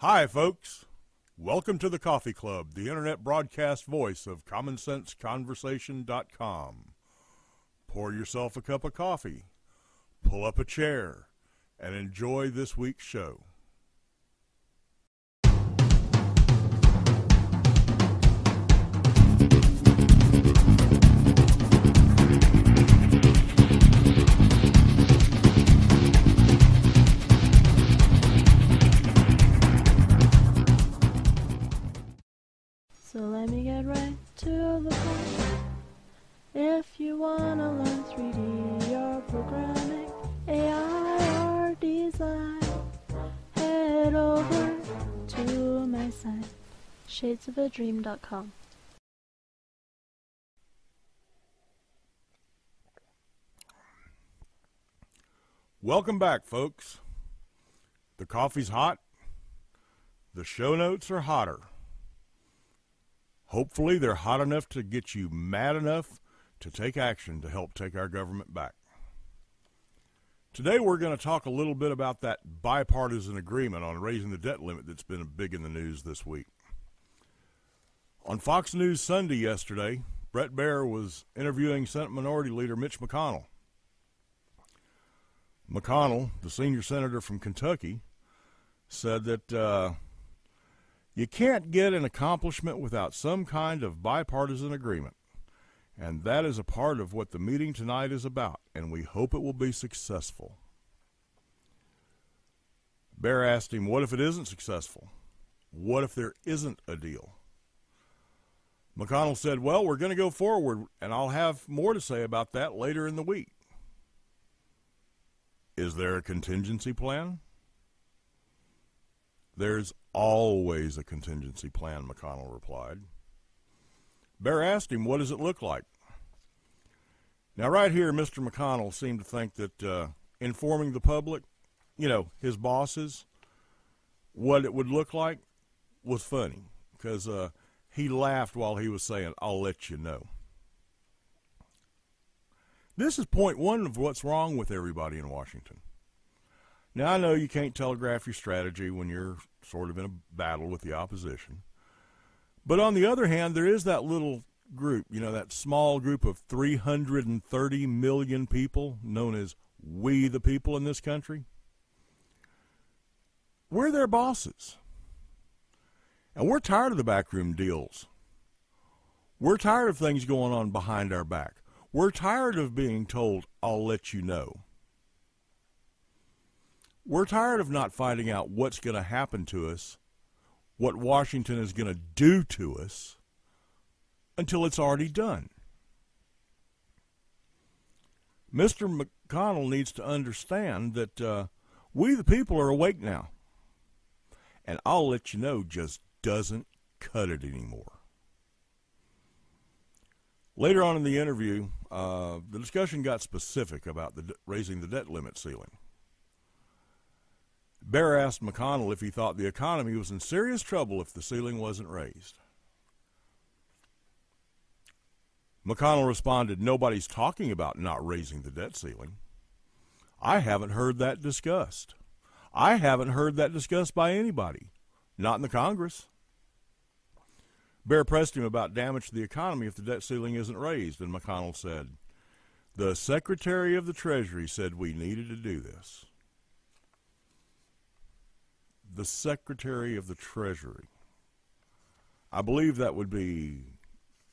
Hi, folks. Welcome to the Coffee Club, the internet broadcast voice of commonsenseconversation.com. Pour yourself a cup of coffee, pull up a chair, and enjoy this week's show. So let me get right to the point. If you wanna learn 3D or programming, AI or design, head over to my site, shadesofadream.com. Welcome back, folks. The coffee's hot. The show notes are hotter. Hopefully they're hot enough to get you mad enough to take action to help take our government back. Today we're going to talk a little bit about that bipartisan agreement on raising the debt limit that's been big in the news this week. On Fox News Sunday yesterday, Bret Baier was interviewing Senate Minority Leader Mitch McConnell. McConnell, the senior senator from Kentucky, said that you can't get an accomplishment without some kind of bipartisan agreement. And that is a part of what the meeting tonight is about, and we hope it will be successful. Baier asked him, what if it isn't successful? What if there isn't a deal? McConnell said, well, we're going to go forward, and I'll have more to say about that later in the week. Is there a contingency plan? There's always a contingency plan, McConnell replied. Baier asked him, what does it look like? Now, right here, Mr. McConnell seemed to think that informing the public, his bosses, what it would look like was funny, because he laughed while he was saying, I'll let you know. This is point one of what's wrong with everybody in Washington. Now, I know you can't telegraph your strategy when you're sort of in a battle with the opposition. But on the other hand, there is that little group, that small group of 330 million people known as we the people in this country. We're their bosses. And we're tired of the backroom deals. We're tired of things going on behind our back. We're tired of being told, I'll let you know. We're tired of not finding out what's going to happen to us, what Washington is going to do to us, until it's already done. Mr. McConnell needs to understand that we the people are awake now. And I'll let you know just doesn't cut it anymore. Later on in the interview, the discussion got specific about raising the debt limit ceiling. Baier asked McConnell if he thought the economy was in serious trouble if the ceiling wasn't raised. McConnell responded, nobody's talking about not raising the debt ceiling. I haven't heard that discussed. I haven't heard that discussed by anybody, not in the Congress. Baier pressed him about damage to the economy if the debt ceiling isn't raised, and McConnell said, the Secretary of the Treasury said we needed to do this. The Secretary of the Treasury. I believe that would be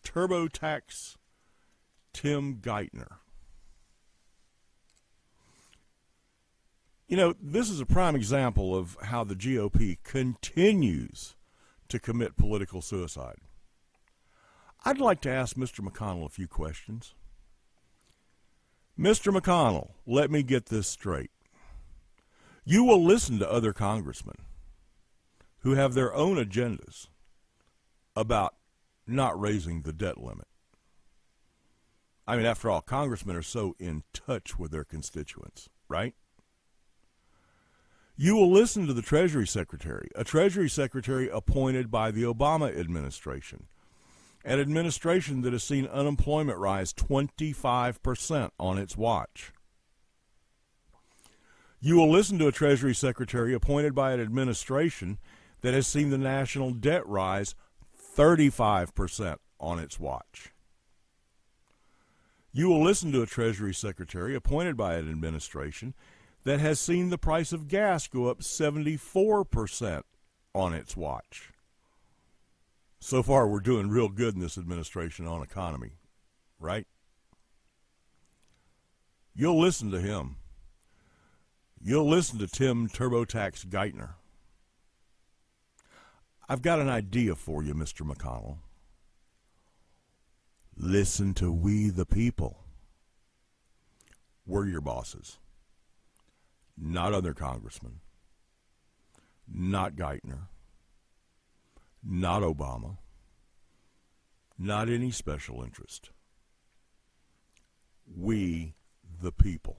TurboTax Tim Giethner. This is a prime example of how the GOP continues to commit political suicide. I'd like to ask Mr. McConnell a few questions. Mr. McConnell, let me get this straight. You will listen to other congressmen who have their own agendas about not raising the debt limit. I mean, after all, congressmen are so in touch with their constituents, right? You will listen to the Treasury Secretary, a Treasury Secretary appointed by the Obama administration, an administration that has seen unemployment rise 25% on its watch. You will listen to a Treasury Secretary appointed by an administration that has seen the national debt rise 35% on its watch. You will listen to a Treasury Secretary appointed by an administration that has seen the price of gas go up 74% on its watch. So far, we're doing real good in this administration on economy, right? You'll listen to him. You'll listen to Tim TurboTax Giethner. I've got an idea for you, Mr. McConnell. Listen to we the people. We're your bosses, not other congressmen, not Giethner, not Obama, not any special interest. We the people.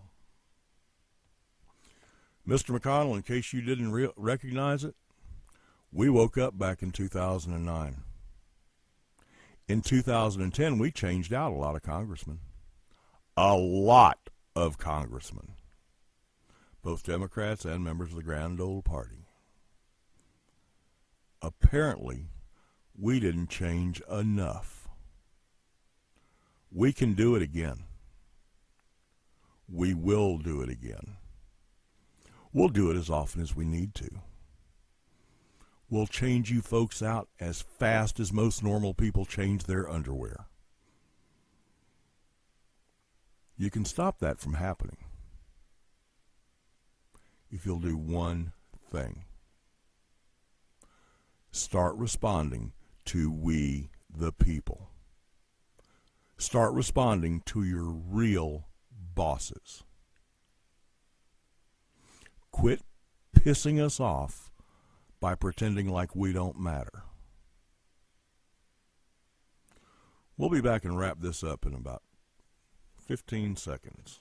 Mr. McConnell, in case you didn't recognize it, we woke up back in 2009. In 2010, we changed out a lot of congressmen. A lot of congressmen. Both Democrats and members of the Grand Old Party. Apparently, we didn't change enough. We can do it again. We will do it again. We'll do it as often as we need to. We'll change you folks out as fast as most normal people change their underwear. You can stop that from happening if you'll do one thing. Start responding to we the people. Start responding to your real bosses. Quit pissing us off by pretending like we don't matter. We'll be back and wrap this up in about 15 seconds.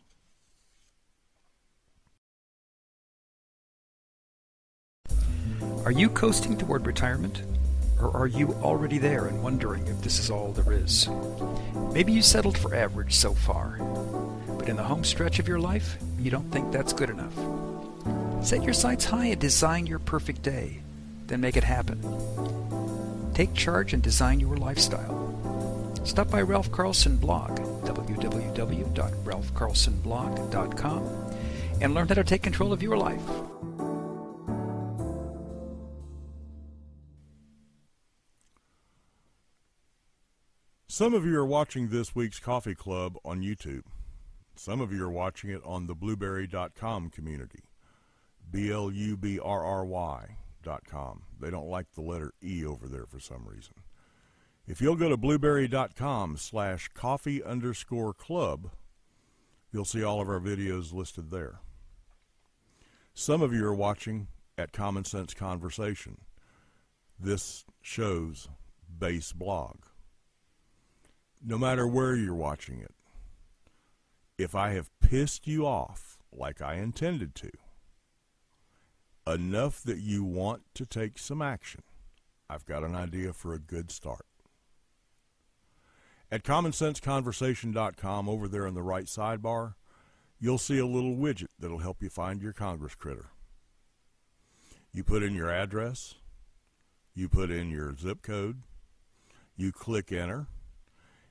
Are you coasting toward retirement? Or are you already there and wondering if this is all there is? Maybe you settled for average so far, but in the home stretch of your life, you don't think that's good enough. Set your sights high and design your perfect day. Then make it happen. Take charge and design your lifestyle. Stop by Ralph Carlson blog, www.ralphcarlsonblog.com, and learn how to take control of your life. Some of you are watching this week's Coffee Club on YouTube. Some of you are watching it on the blueberry.com community, BLUBRRY.com. They don't like the letter E over there for some reason. If you'll go to blueberry.com/coffee_club, you'll see all of our videos listed there. Some of you are watching at Common Sense Conversation, this show's base blog. No matter where you're watching it, if I have pissed you off like I intended to, enough that you want to take some action, I've got an idea for a good start. At commonsenseconversation.com, over there in the right sidebar, you'll see a little widget that'll help you find your Congress critter. You put in your address, you put in your zip code, you click enter,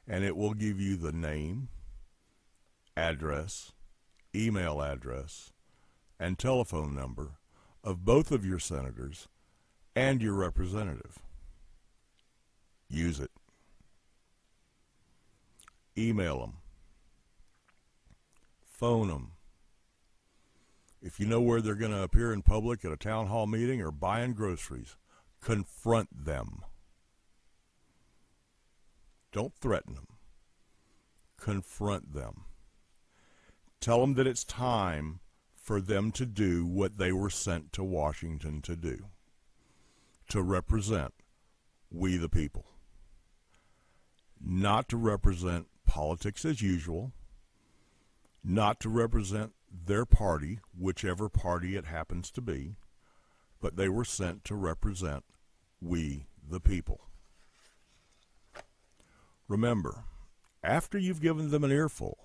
and it will give you the name, address, email address, and telephone number of both of your senators and your representative. Use it. Email them. Phone them. If you know where they're going to appear in public at a town hall meeting or buying groceries, confront them. Don't threaten them. Confront them. Tell them that it's time for them to do what they were sent to Washington to do, to represent we the people. Not to represent politics as usual, not to represent their party, whichever party it happens to be, but they were sent to represent we the people. Remember, after you've given them an earful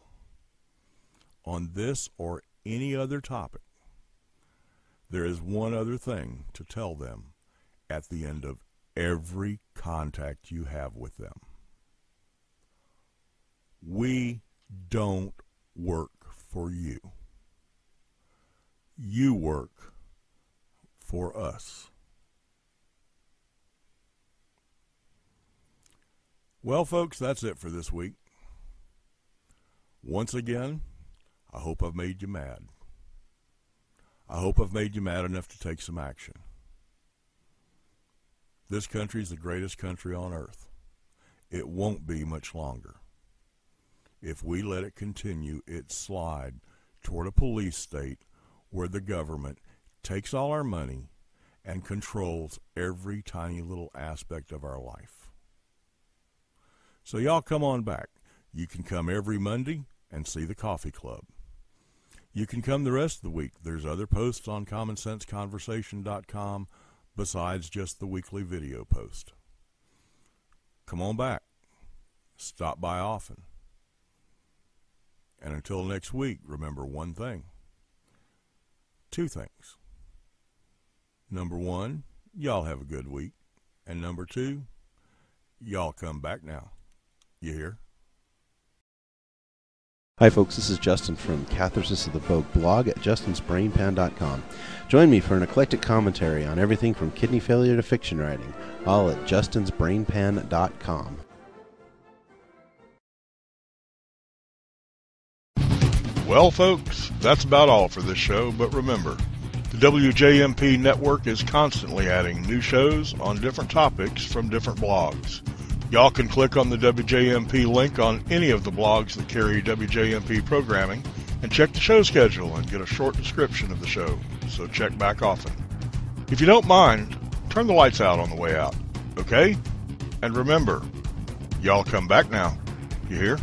on this or any other topic, there is one other thing to tell them at the end of every contact you have with them. We don't work for you. You work for us. Well, folks, that's it for this week. Once again, I hope I've made you mad. I hope I've made you mad enough to take some action. This country is the greatest country on earth. It won't be much longer. If we let it continue its slide toward a police state where the government takes all our money and controls every tiny little aspect of our life. So y'all come on back. You can come every Monday and see the Coffee Club. You can come the rest of the week. There's other posts on commonsenseconversation.com besides just the weekly video post. Come on back. Stop by often. And until next week, remember one thing. Two things. Number one, y'all have a good week. And number two, y'all come back now. You hear? Hi folks, this is Justin from Catharsis of the Vogue blog at justinsbrainpan.com. Join me for an eclectic commentary on everything from kidney failure to fiction writing, all at justinsbrainpan.com. Well, folks, that's about all for this show, but remember, the WJMP network is constantly adding new shows on different topics from different blogs. Y'all can click on the WJMP link on any of the blogs that carry WJMP programming and check the show schedule and get a short description of the show, so check back often. If you don't mind, turn the lights out on the way out, okay? And remember, y'all come back now. You hear?